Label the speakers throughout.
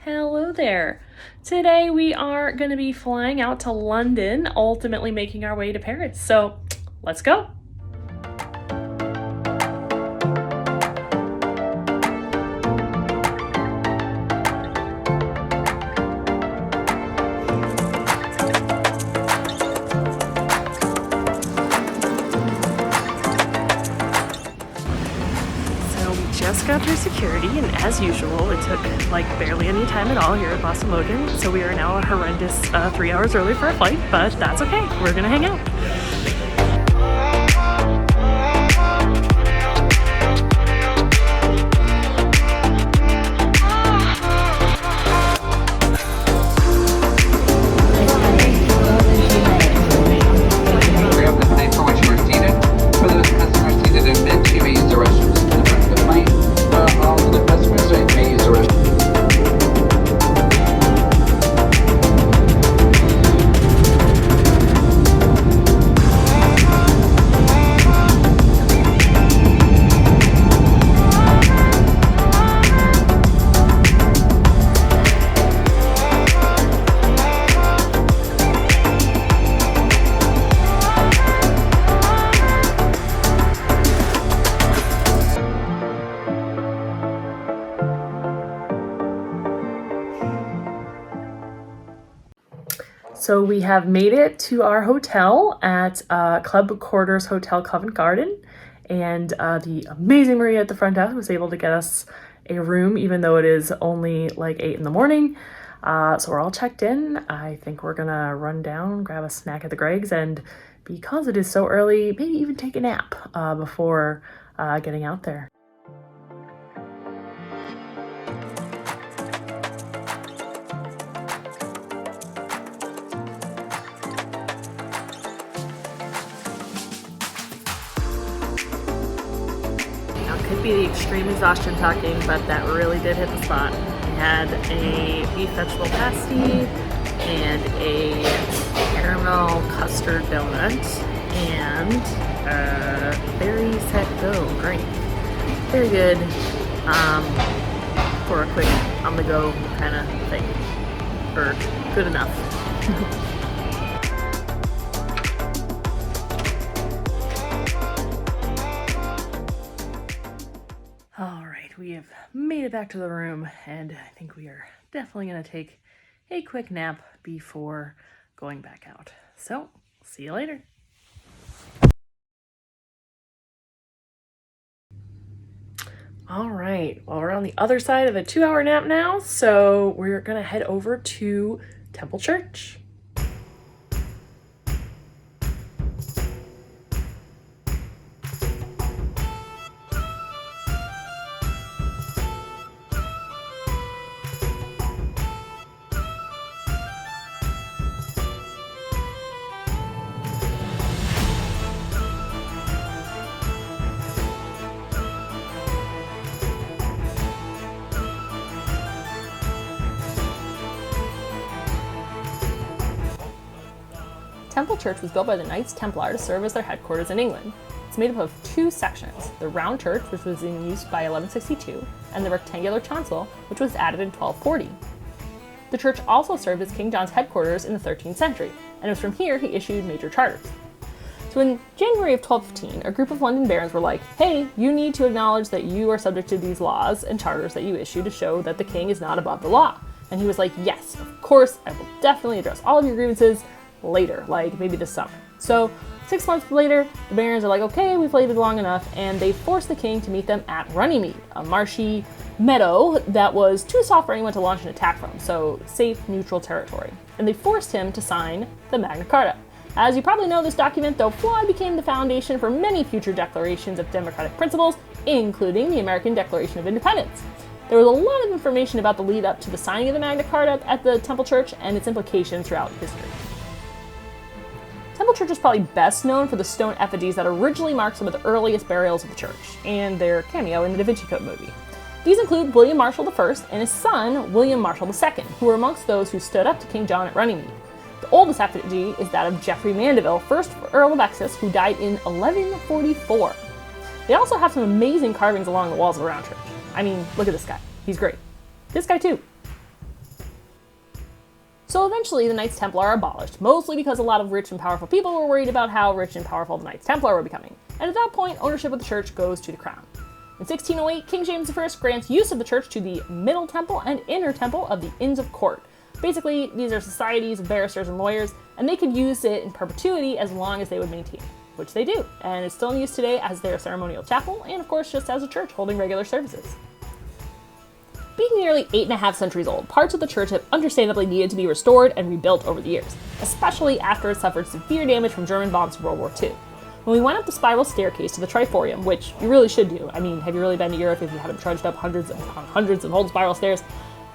Speaker 1: Hello there. Today we are going to be flying out to London, ultimately making our way to Paris. So let's go. Just got through security, and as usual, it took like barely any time at all here at Boston Logan, so we are now a horrendous 3 hours early for our flight, but that's okay. We're gonna hang out. So we have made it to our hotel at Club Quarters Hotel Covent Garden, and the amazing Maria at the front desk was able to get us a room even though it is only like 8 in the morning. So we're all checked in. I think we're gonna run down, grab a snack at the Greg's, and because it is so early, maybe even take a nap before getting out there. Could be the extreme exhaustion talking, but that really did hit the spot. We had a beef vegetable pasty and a caramel custard donut and berry set go drink. Very good for a quick on the go kind of thing, or good enough. We have made it back to the room, and I think we are definitely going to take a quick nap before going back out. So, see you later. All right, well, we're on the other side of a 2-hour nap now, so we're going to head over to Temple Church. Temple Church was built by the Knights Templar to serve as their headquarters in England. It's made up of 2 sections, the round church, which was in use by 1162, and the rectangular chancel, which was added in 1240. The church also served as King John's headquarters in the 13th century, and it was from here he issued major charters. So in January of 1215, a group of London barons were like, hey, you need to acknowledge that you are subject to these laws and charters that you issue to show that the king is not above the law. And he was like, yes, of course, I will definitely address all of your grievances later, like maybe this summer. So 6 months later, the barons are like, okay, we've waited long enough, and they forced the king to meet them at Runnymede, a marshy meadow that was too soft for anyone to launch an attack from, so safe, neutral territory. And they forced him to sign the Magna Carta. As you probably know, this document, though flawed, became the foundation for many future declarations of democratic principles, including the American Declaration of Independence. There was a lot of information about the lead up to the signing of the Magna Carta at the Temple Church and its implications throughout history. Temple Church is probably best known for the stone effigies that originally marked some of the earliest burials of the church, and their cameo in the Da Vinci Code movie. These include William Marshall I and his son, William Marshall II, who were amongst those who stood up to King John at Runnymede. The oldest effigy is that of Geoffrey Mandeville, 1st Earl of Essex, who died in 1144. They also have some amazing carvings along the walls of the round church. I mean, look at this guy. He's great. This guy too. So eventually the Knights Templar are abolished, mostly because a lot of rich and powerful people were worried about how rich and powerful the Knights Templar were becoming. And at that point, ownership of the church goes to the crown. In 1608, King James I grants use of the church to the Middle Temple and Inner Temple of the Inns of Court. Basically, these are societies of barristers and lawyers, and they could use it in perpetuity as long as they would maintain it, which they do, and it's still in use today as their ceremonial chapel, and of course just as a church holding regular services. Being nearly 8.5 centuries old, parts of the church have understandably needed to be restored and rebuilt over the years, especially after it suffered severe damage from German bombs in World War II. When we went up the spiral staircase to the Triforium, which you really should do, I mean, have you really been to Europe if you haven't trudged up hundreds of old spiral stairs?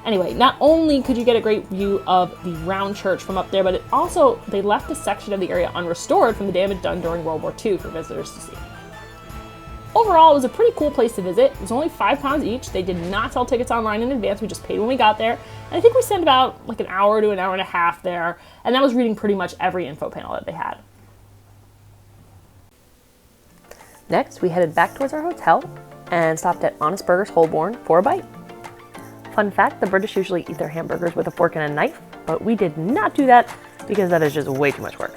Speaker 1: Anyway, not only could you get a great view of the round church from up there, but they left a section of the area unrestored from the damage done during World War II for visitors to see. Overall, it was a pretty cool place to visit. It was only £5 each. They did not sell tickets online in advance. We just paid when we got there. And I think we spent about like an hour to an hour and a half there, and that was reading pretty much every info panel that they had. Next, we headed back towards our hotel and stopped at Honest Burgers Holborn for a bite. Fun fact, the British usually eat their hamburgers with a fork and a knife, but we did not do that because that is just way too much work.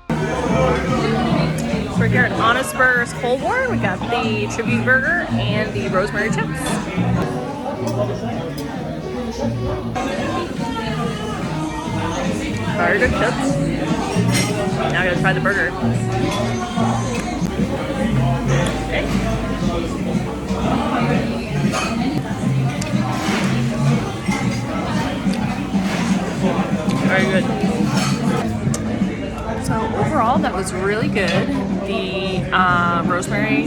Speaker 1: So we're here at Honest Burgers Holborn. We got the tribute burger and the rosemary chips. Very good chips. Now I gotta try the burger. Okay. Very good. So overall, that was really good. The rosemary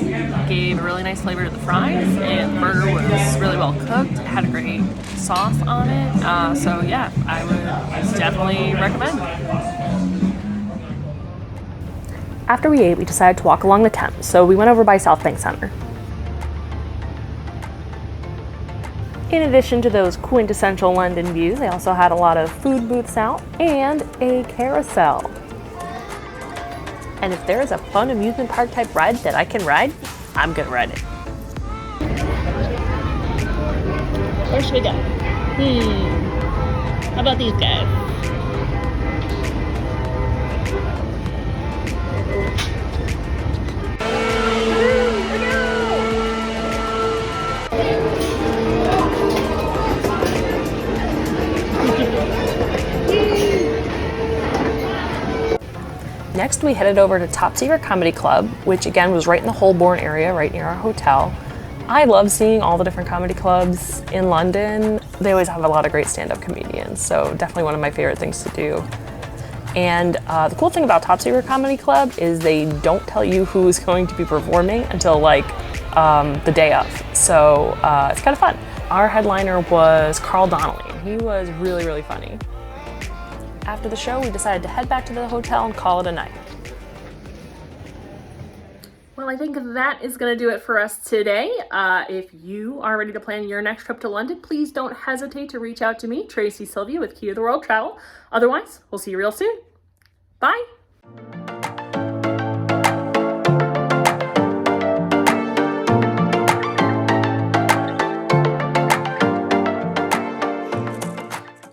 Speaker 1: gave a really nice flavor to the fries, and the burger was really well cooked. It had a great sauce on it. So yeah, I would definitely recommend. After we ate, we decided to walk along the Thames, so we went over by South Bank Centre. In addition to those quintessential London views, they also had a lot of food booths out and a carousel. And if there is a fun amusement park type ride that I can ride, I'm gonna ride it. Where should we go? How about these guys? Next, we headed over to t.sylvia Comedy Club, which again was right in the Holborn area, right near our hotel. I love seeing all the different comedy clubs in London. They always have a lot of great stand-up comedians, so definitely one of my favorite things to do. And the cool thing about t.sylvia Comedy Club is they don't tell you who's going to be performing until like the day of, so it's kind of fun. Our headliner was Carl Donnelly. He was really, really funny. After the show, we decided to head back to the hotel and call it a night. Well, I think that is going to do it for us today. If you are ready to plan your next trip to London, please don't hesitate to reach out to me, Tracy Sylvia with Key to the World Travel. Otherwise, we'll see you real soon. Bye!